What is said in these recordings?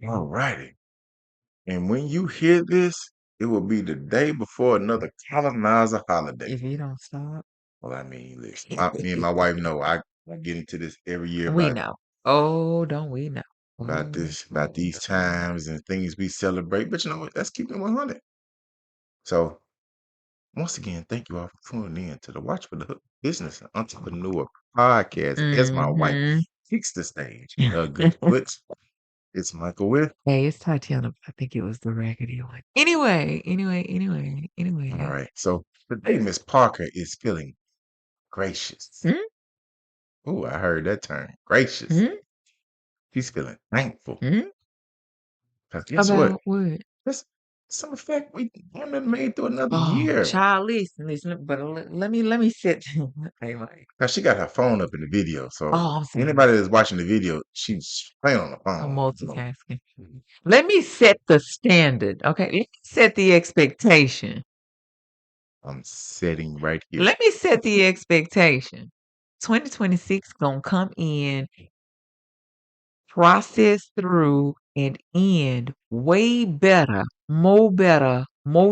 All righty. And when you hear this, it will be the day before another colonizer holiday. If you don't stop. Well, I mean, listen, me and my wife know I get into this every year We know. Oh, don't we know? about Oh, this, about these times and things we celebrate. But you know what? Let's keep it 100. So once again, thank you all for tuning in to the Watch for the Hook Business and Entrepreneur Podcast. As my wife mm-hmm. kicks the stage, good foot. It's Michael with. Hey, it's Tatiana. But I think it was the raggedy one. Anyway. All right. So today, Miss Parker is feeling gracious. Hmm? Oh, I heard that term. Gracious. Hmm? She's feeling thankful. Hmm? Because guess what? About what? That's some effect we haven't made through another Oh, year. child, listen. But let me sit. Anyway. Now she got her phone up in the video. So Oh, I'm sorry. anybody that's watching the video, she's playing on the I'm phone. multitasking. Let me set the standard. Okay. Let me set the expectation. I'm sitting right here. Let me set the expectation. 2026 gonna come in, process through, and end way better, more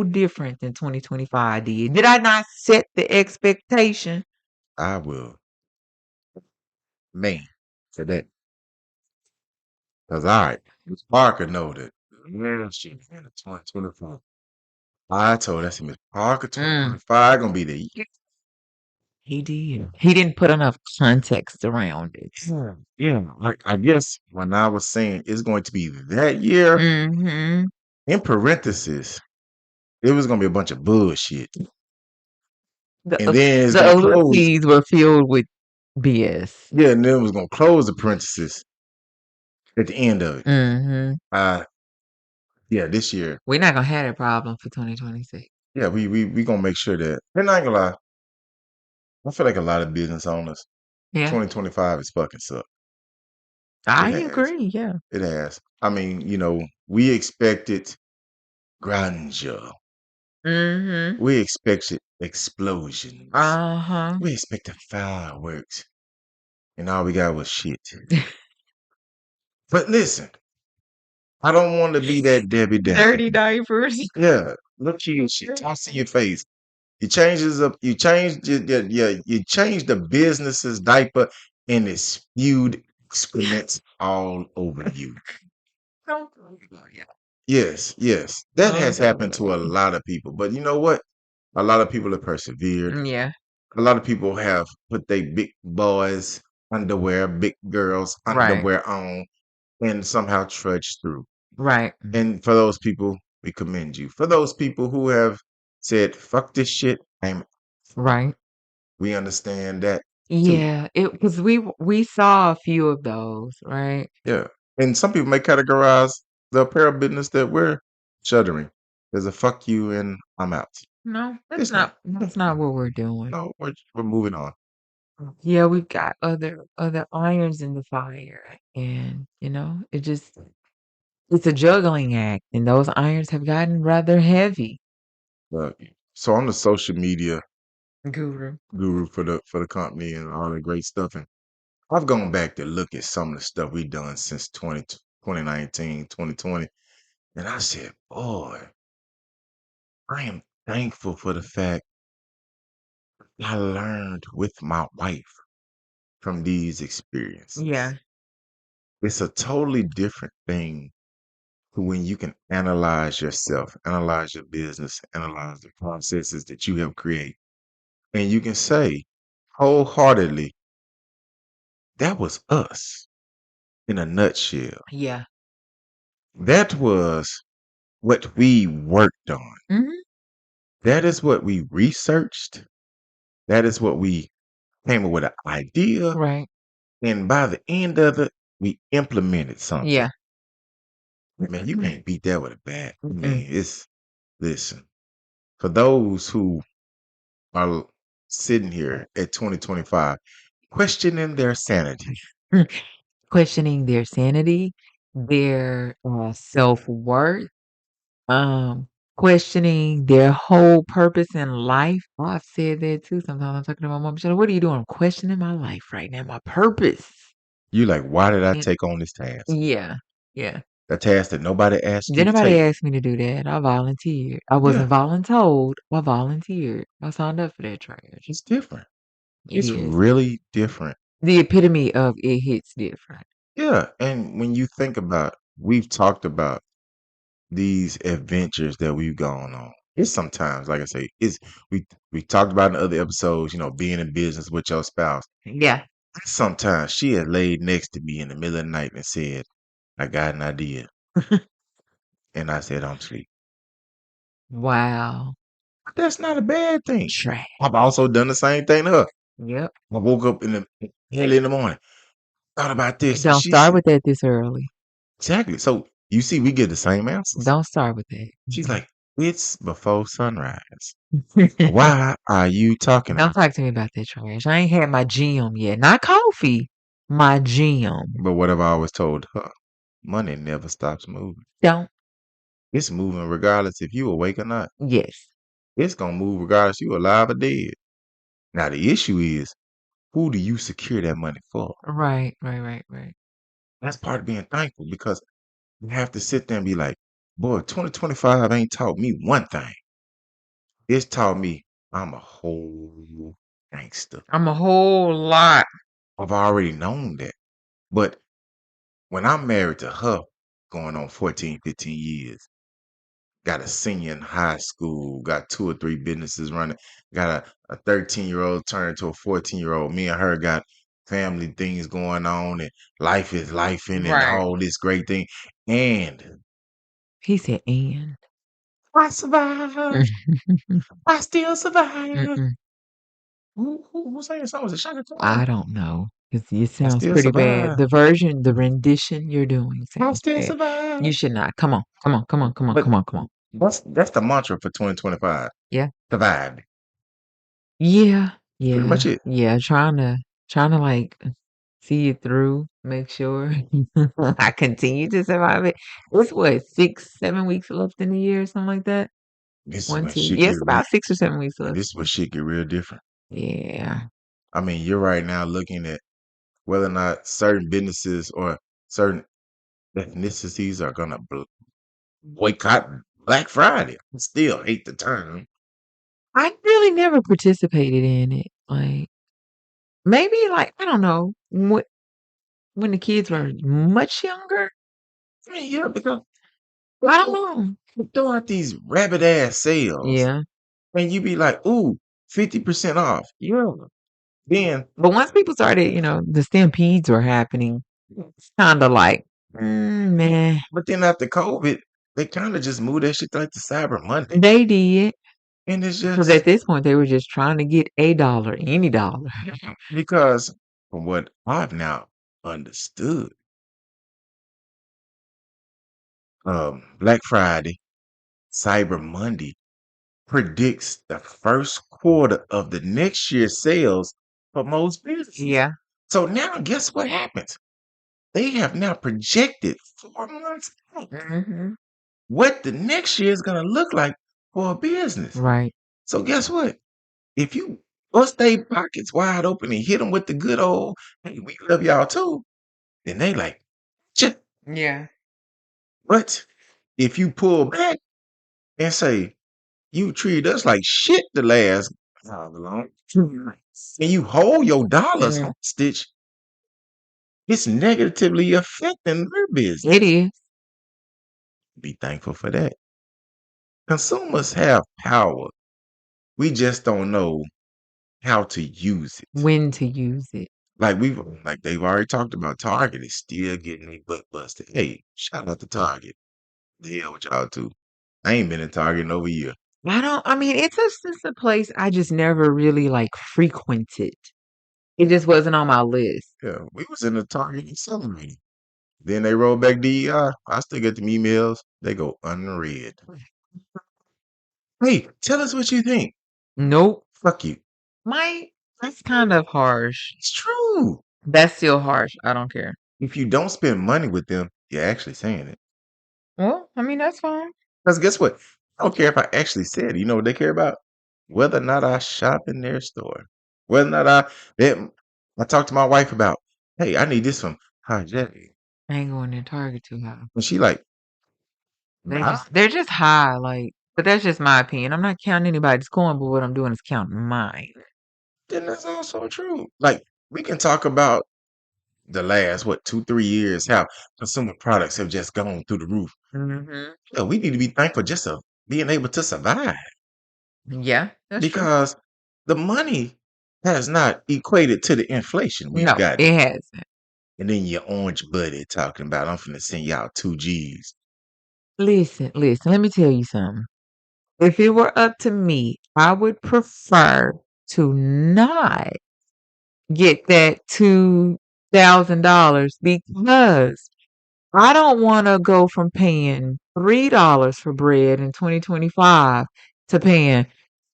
different than 2025 did. Did I not set the expectation? I will, man, for that. Because all right, Miss Parker know that. Yeah, she in 2024. I told her, I said, Miss Parker, Mm, 2025 gonna be the year. he did. He didn't put enough context around it. Yeah, like I guess when I was saying it's going to be that year, Mm-hmm. in parentheses, it was gonna be a bunch of bullshit. And then it's The gonna close. ellipses were filled with BS. Yeah, and then it was gonna close the parentheses at the end of it. Mm-hmm. Yeah, this year. We're not gonna have that problem for 2026. Yeah, we gonna make sure that. And I ain't gonna lie, I feel like a lot of business owners, Yeah, 2025 is fucking suck. I It has. agree. Yeah. It has. I mean, we expected grandeur. Mm-hmm. We expected explosions. Uh-huh. We expected fireworks. And all we got was shit. But listen, I don't want to be that Debbie Downer. Dirty diapers. Yeah, look you, shit toss in your face. You changes up. You changed you changed the business's diaper, and it spewed excrements all over you. Don't yeah. Yes, that has happened to a lot of people. But you know what? A lot of people have persevered. Yeah. A lot of people have put their big boys underwear, big girls Right. underwear on, and somehow trudged through. Right. And for those people, we commend you. For those people who have said, "Fuck this shit," Right. we understand that too. Yeah. It because we saw a few of those, right? Yeah. And some people may categorize the apparel business that we're shuttering as a fuck you and I'm out. No, It's not. that's not what we're doing. No, we're moving on. Yeah, we've got other irons in the fire. And it's a juggling act, and those irons have gotten rather heavy. But so I'm the social media Guru. guru for the company and all the great stuff. And I've gone back to look at some of the stuff we've done since 2019, 2020. And I said, boy, I am thankful for the fact I learned with my wife from these experiences. Yeah. It's a totally different thing to when you can analyze yourself, analyze your business, analyze the processes that you have created. And you can say wholeheartedly, that was us in a nutshell. Yeah. That was what we worked on. Mhm. That is what we researched. That is what we came up with an idea. Right. And by the end of it, we implemented something. Yeah. Man, you can't beat that with a bat. I Mm-mm. mean, listen, for those who are sitting here at 2025 questioning their sanity. Questioning their sanity, their self-worth, um, questioning their whole purpose in life. Oh, I've said that too. Sometimes I'm talking to my mom. She's like, "What are you doing?" I'm questioning my life right now, my purpose. You like, why did I And take on this task? yeah, yeah. a task that nobody asked you Did to nobody take. ask me to do that. I volunteered. I Yeah, wasn't voluntold. I volunteered. I signed up for that trash. it's different. It It's is. really different. The epitome of it hits different. Yeah, and when you think about, we've talked about these adventures that we've gone on. It's sometimes, like I say, we talked about in other episodes, being in business with your spouse. Yeah. Sometimes she had laid next to me in the middle of the night and said, I got an idea. And I said, I'm sleep. Wow. But that's not a bad thing. Trash. I've also done the same thing to her. Yep. I woke up in the early in the morning, thought about this, and Don't she start said, with that this early. exactly. So you see, we get the same answers. Don't start with that. She's like, it's before sunrise. Why are you talking Don't about talk to me about that trash. I ain't had my gym yet. Not coffee. My it? gym. But what have I always told her? Money never stops moving. Don't. It's moving regardless if you awake or not. Yes. It's gonna move regardless you alive or dead. Now the issue is, who do you secure that money for? Right. Right. Right. Right. That's part of being thankful because you have to sit there and be like, boy, 2025 ain't taught me one thing. It's taught me I'm a whole gangster. I'm a whole lot. I've already known that. But when I'm married to her, going on 14, 15 years, got a senior in high school, got 2 or 3 businesses running, got a 13-year-old turned to a 14-year-old. Me and her got family things going on and life is lifing and Right. all this great thing. And He said, and. I survived. I still survive. Mm-mm. Who sang the song? Was it Shaka I Khan? don't know. It I sounds still pretty bad. survive. The rendition you're doing I sounds still bad. You survive. should not. Come on. Come on. Come on. Come on. But Come on. Come on. that's the mantra for 2025. Yeah. Survived. Yeah. That's pretty much Yeah. it. Yeah. Trying to like see it through, make sure I continue to survive it. It's what, 6, 7 weeks left in the year, something like that? This is One, when two. shit Yeah, get it's about 6 or 7 weeks left. this is when shit get real different. Yeah. I mean, you're right now looking at whether or not certain businesses or certain ethnicities are gonna boycott Black Friday. I still hate the term. I really never participated in it. Like maybe like I don't know when the kids were much younger. I mean, yeah, because I don't know. they throw out these rabbit ass sales, Yeah. and you be like, "Ooh, 50% off." Yeah. Then, But once people started, the stampedes were happening, it's kind of like, man, but then after COVID, they kind of just moved that shit to like the Cyber Monday, they did. and it's Because just at this point, they were just trying to get a dollar, any dollar. because from what I've now understood, Black Friday, Cyber Monday predicts the first quarter of the next year's sales for most businesses. Yeah. So now, guess what happens? They have now projected 4 months out Hmm. what the next year is going to look like for a business. Right. So guess what? If you bust their pockets wide open and hit them with the good old, hey, we love y'all too, then they like, "Ch-" Yeah. but if you pull back and say, you treat us like shit the last however long, and you hold your dollars Mm, hostage, it's negatively affecting their it business. is. Be thankful for that. Consumers have power. We just don't know how to use it. When to use it. Like they've already talked about, Target is still getting their butt busted. Hey, shout out to Target. The hell with y'all too. I ain't been in Target in over a year. I mean, it's a place I just never really like frequented. It just wasn't on my list. Yeah, we was in the Target accelerating. Then they roll back DEI. I still get them emails. They go unread. Hey, tell us what you think. Nope. Fuck you. That's kind of harsh. It's true. That's still harsh. I don't care. If you don't spend money with them, you're actually saying it. Well, I mean, that's fine. Because guess what? I don't care if I actually said it. You know what they care about? Whether or not I shop in their store. Whether or not they, I talk to my wife about, hey, I need this from Hajj. I ain't going to Target too high. And she like, They nah, just they're just high, like, but that's just my opinion. I'm not counting anybody's coin, but what I'm doing is counting mine. then that's also true. Like we can talk about the last what 2 3 years how consumer products have just gone through the roof. Hmm. Yeah, we need to be thankful just of being able to survive Yeah, that's true. because the money has not equated to the inflation we've No, gotten. it hasn't. And then your orange buddy talking about I'm finna send y'all 2 G's. Listen, listen, let me tell you something. If it were up to me, I would prefer to not get that $2,000 because I don't want to go from paying $3 for bread in 2025 to paying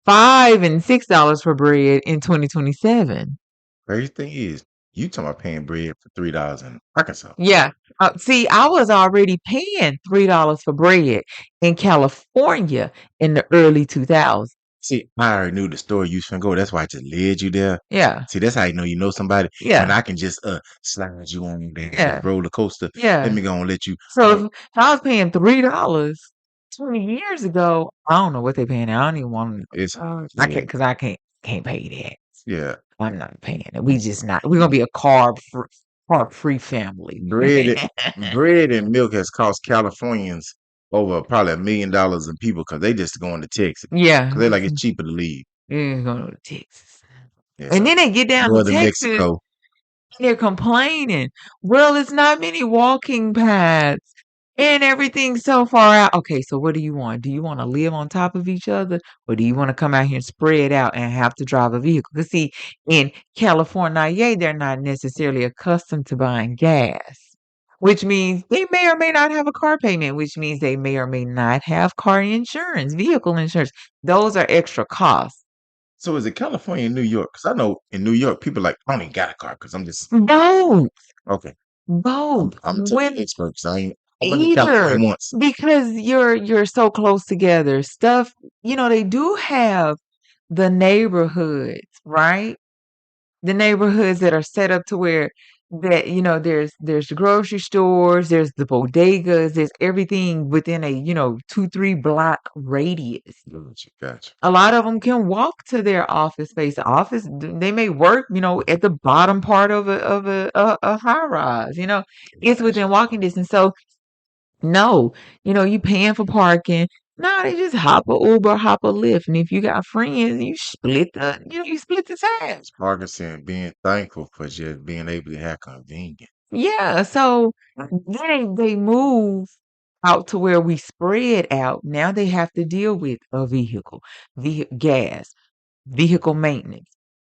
$5 and $6 for bread in 2027. Crazy thing is, you talking about paying bread for $3 in Arkansas. Yeah. See, I was already paying $3 for bread in California in the early 2000s. See, I already knew the store you was finna go. That's why I just led you there. Yeah. See, that's how you know somebody when Yeah. I can just slide you on that Yeah. roller coaster. Let Yeah. me go and let you. So if I was paying $3 20 years ago, I don't know what they paying now. I don't even want to It's know. I yeah, can't because I can't pay that. yeah. I'm not paying it. We just not. We're gonna be a carb free family. Bread and milk has cost Californians over probably $1 million in people because they just going to Texas Yeah, because they like it's cheaper to leave. we're going to Texas, Yeah, and so then they get down to northern Texas. Mexico. They're complaining. Well, it's not many walking paths and everything's so far out. Okay, so what do you want? Do you want to live on top of each other or do you want to come out here and spread out and have to drive a vehicle? Because, see, in California, they're not necessarily accustomed to buying gas, which means they may or may not have a car payment, which means they may or may not have car insurance, vehicle insurance. Those are extra costs. So is it California and New York? Because I know in New York people like I don't even got a car because I'm just Both, okay. both. I'm gonna take the When expert because I've been to Either California once. because you're so close together. Stuff, they do have the neighborhoods, right? The neighborhoods that are set up to where that there's the grocery stores, there's the bodegas, there's everything within a 2-3 block radius. Gotcha. A lot of them can walk to their office space. They may work, at the bottom part of a high rise. It's Gotcha. within walking distance. So no, you paying for parking. No, they just hop a Uber, hop a Lyft, and if you got friends, you split the tab. It's Parkinson being thankful for just being able to have convenience. Yeah, so they move out to where we spread out. Now they have to deal with a vehicle, gas, vehicle maintenance,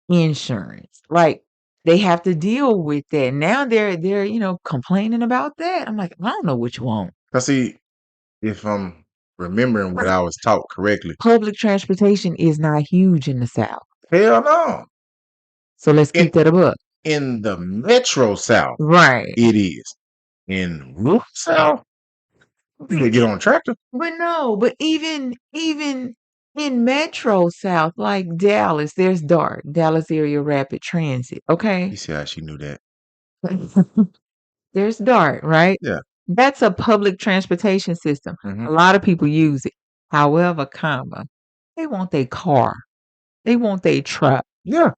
insurance. Like they have to deal with that. Now they're complaining about that. I'm like, I don't know what you want. Cause see, if I'm remembering what I was taught correctly, Public transportation is not huge in the South. hell no. So let's In keep that a buck. in the Metro South, Right. it is. In rural South, you can But get on a tractor. no, but even in Metro South, like Dallas, there's DART, Dallas Area Rapid Transit. Okay. You see how she knew that? There's DART, right? Yeah. That's a public transportation system. Hmm. A lot of people use it. However, they want their car. They want their truck. Yeah.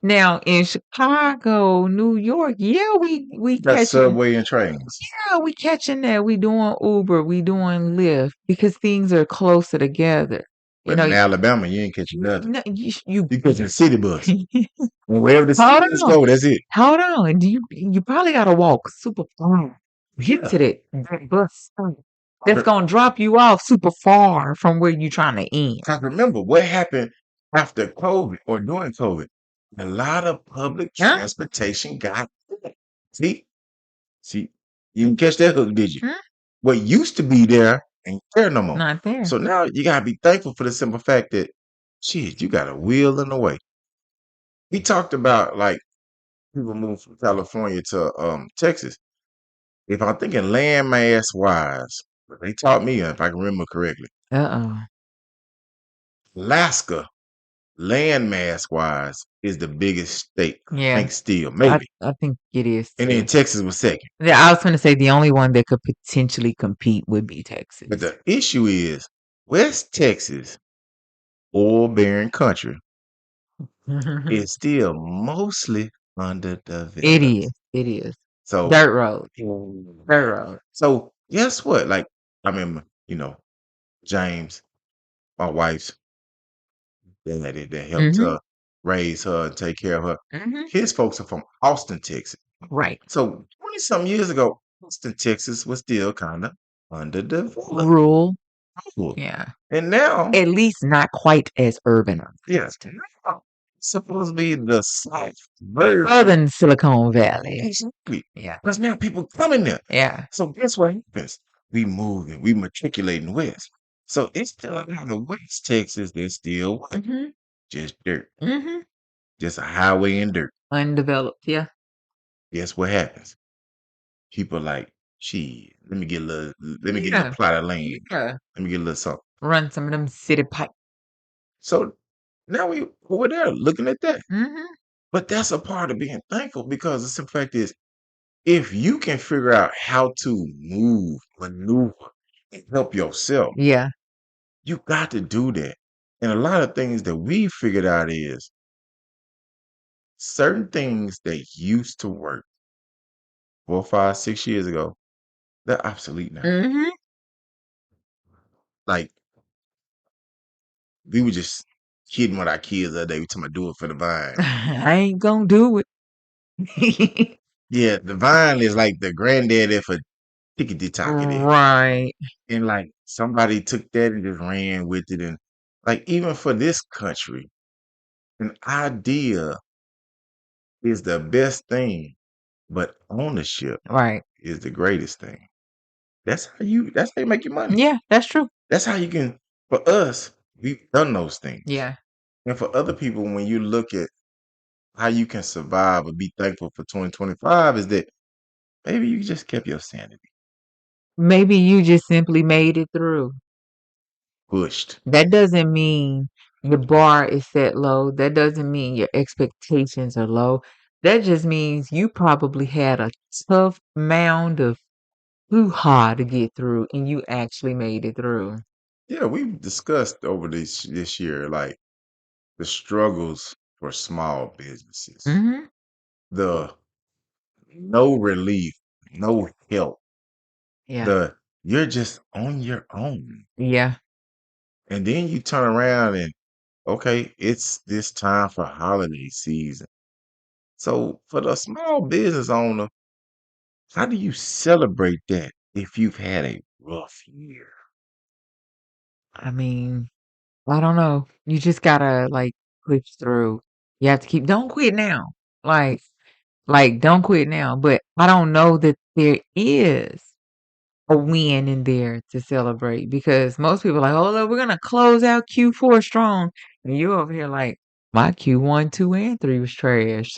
Now in Chicago, New York, yeah, we Got catching subway and trains. yeah, we catching that. We doing Uber, we doing Lyft because things are closer together. You But know, in Alabama, you ain't catching nothing. no, you You catching a city bus. And wherever the city hold bus on, go, that's it. hold on. Do you probably gotta walk super far. Get Yeah. to that bus stop that's gonna drop you off super far from where you trying to end. Because remember what happened after COVID or during COVID? A lot of public Huh? transportation got see, see, you didn't catch that hook, did you? Hmm? What used to be there ain't there no more. Not there. So now you gotta be thankful for the simple fact that shit, you got a wheel in the way. We talked about like people move from California to Texas. If I'm thinking landmass wise, they taught me if I can remember correctly, Uh-oh. Alaska land mass wise is the biggest state. I Yeah, think still, I maybe. I think it is And then too. Texas was second. Yeah, I was gonna say the only one that could potentially compete would be But Texas. the issue is West Texas, oil bearing country, is still mostly It underdeveloped. is, it is. So, Dirt roads, dirt roads. so guess what? Like, I remember, James, my wife's daddy that helped Mhm, her raise her and take care of her. mhm. His folks are from Austin, Texas. Right. So 20 some years ago, Austin, Texas was still kind of underdeveloped. Rural, Cool. yeah. And now, At least not quite as yeah, urbanized. now supposed to be the South version. Southern Silicon Valley. Exactly. Yeah, Because now people coming there. yeah. So guess what happens? We moving, we matriculating west. So it's still a lot of West Texas that's still what? Mhm, Just dirt. mhm. Just a highway and dirt. Undeveloped, yeah. Guess what happens? People like, gee, let me get a little Yeah, plot of land. yeah. Let me get a little something. Run some of them city pipe. So now we over there looking at that. Mhm. But that's a part of being thankful because the simple fact is, if you can figure out how to move, maneuver, and help yourself, Yeah. you got to do that. And a lot of things that we figured out is certain things that used to work 4, 5, 6 years ago, they're obsolete now. Mhm. Like we were just kidding with our kids the other day. We talking about do it for the vine. I ain't gonna do it. Yeah, the vine is like the granddaddy for tickety tockety. Right. And like somebody took that and just ran with it. And like even for this country, an idea is the best thing, but ownership Right. is the greatest thing. That's how you make your money. Yeah, that's true. That's how you can for us, we've done those things. Yeah. And for other people, when you look at how you can survive or be thankful for 2025 is that maybe you just kept your sanity Maybe you just simply made it through. pushed. That doesn't mean your bar is set low. That doesn't mean your expectations are low. That just means you probably had a tough mound of hoo-ha to get through and you actually made it through. Yeah, we've discussed over this year like the struggles for small businesses, Mhm. the no relief, no help, Yeah. the you're just on your own. Yeah. And then you turn around and okay, it's this time for holiday season. So for the small business owner, how do you celebrate that if you've had a rough year? I mean, I don't know. You just gotta like push through. You have to keep don't quit now. Like don't quit now. But I don't know that there is a win in there to celebrate because most people are like, oh, look, we're gonna close out Q4 strong. And you over here like, my Q1, 2, and 3 was trash.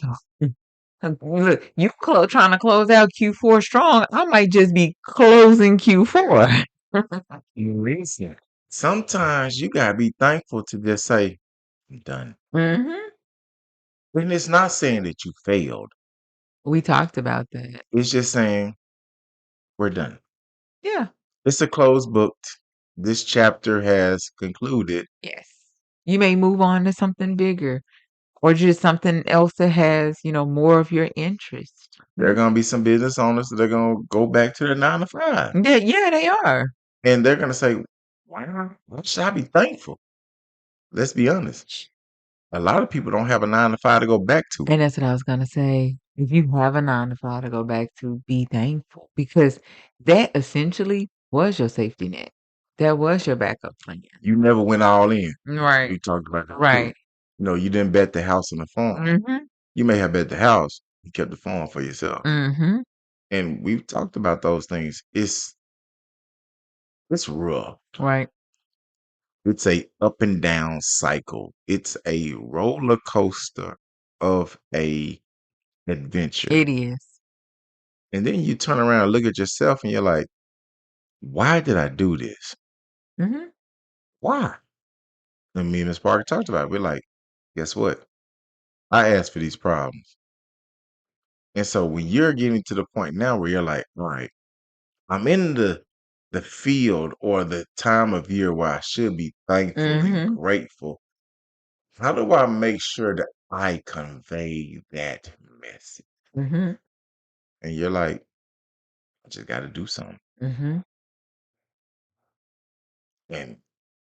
So look, you trying to close out Q4 strong. I might just be closing Q4. Listen, sometimes you gotta be thankful to just say, I'm done. hmm And it's not saying that you failed. We talked about that. It's just saying we're done. Yeah. It's a closed book. This chapter has concluded. Yes. You may move on to something bigger or just something else that has, more of your interest. There are gonna be some business owners that are gonna go back to their 9 to 5. Yeah, yeah, they are. And they're gonna say, why should I be thankful? Let's be honest. A lot of people don't have a 9 to 5 to go back to. And that's what I was gonna say. If you have a 9 to 5 to go back to, be thankful because that essentially was your safety net. That was your backup plan. You never went all in. Right. We talked about that too. Right. You didn't bet the house on the farm. Mhm. You may have bet the house, you kept the farm for yourself. Mhm. And we've talked about those things. It's rough. Right. It's a up and down cycle. It's a roller coaster of a adventure. It is. And then you turn around and look at yourself and you're like, why did I do this? Mhm. Why? And me and Miss Parker talked about it. We're like, Guess what? I asked for these problems. And so when you're getting to the point now where you're like, all right, I'm in the field or the time of year where I should be thankful and Mhm. grateful. How do I make sure that I convey that message? Mhm. And you're like, I just got to do something. Mhm. And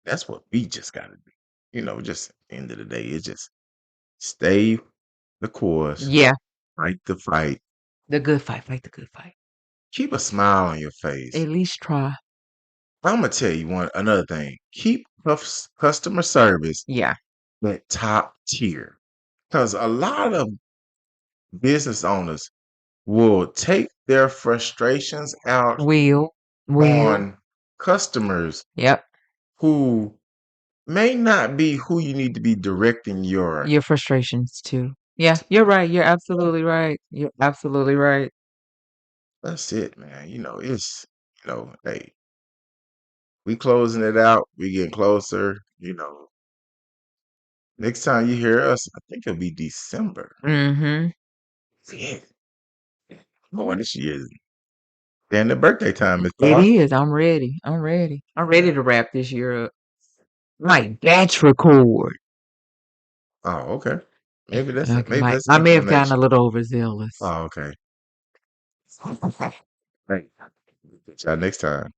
that's what we just got to do. Just at the end of the day, it's just stay the course, Yeah. fight the fight, The good fight. Fight the good fight. keep a smile on your face. At least try. I'm gonna tell you another thing. Keep customer service Yeah. at top tier, because a lot of business owners will take their frustrations out Will. Will. on customers Yep. who may not be who you need to be directing your. Your frustrations too. Yeah, you're right. You're absolutely right. You're absolutely right. That's it, man. Hey, we closing it out. We getting closer. Next time you hear us, I think it'll be December. Mhm. Yeah. Boy, this year, then the birthday time is It far. is. I'm ready. I'm ready. I'm ready to wrap this year up. Like batch record. Oh, okay. Maybe that's Okay, maybe that's I may have gotten a inclination. little overzealous. Oh, okay. Right. Y'all next time.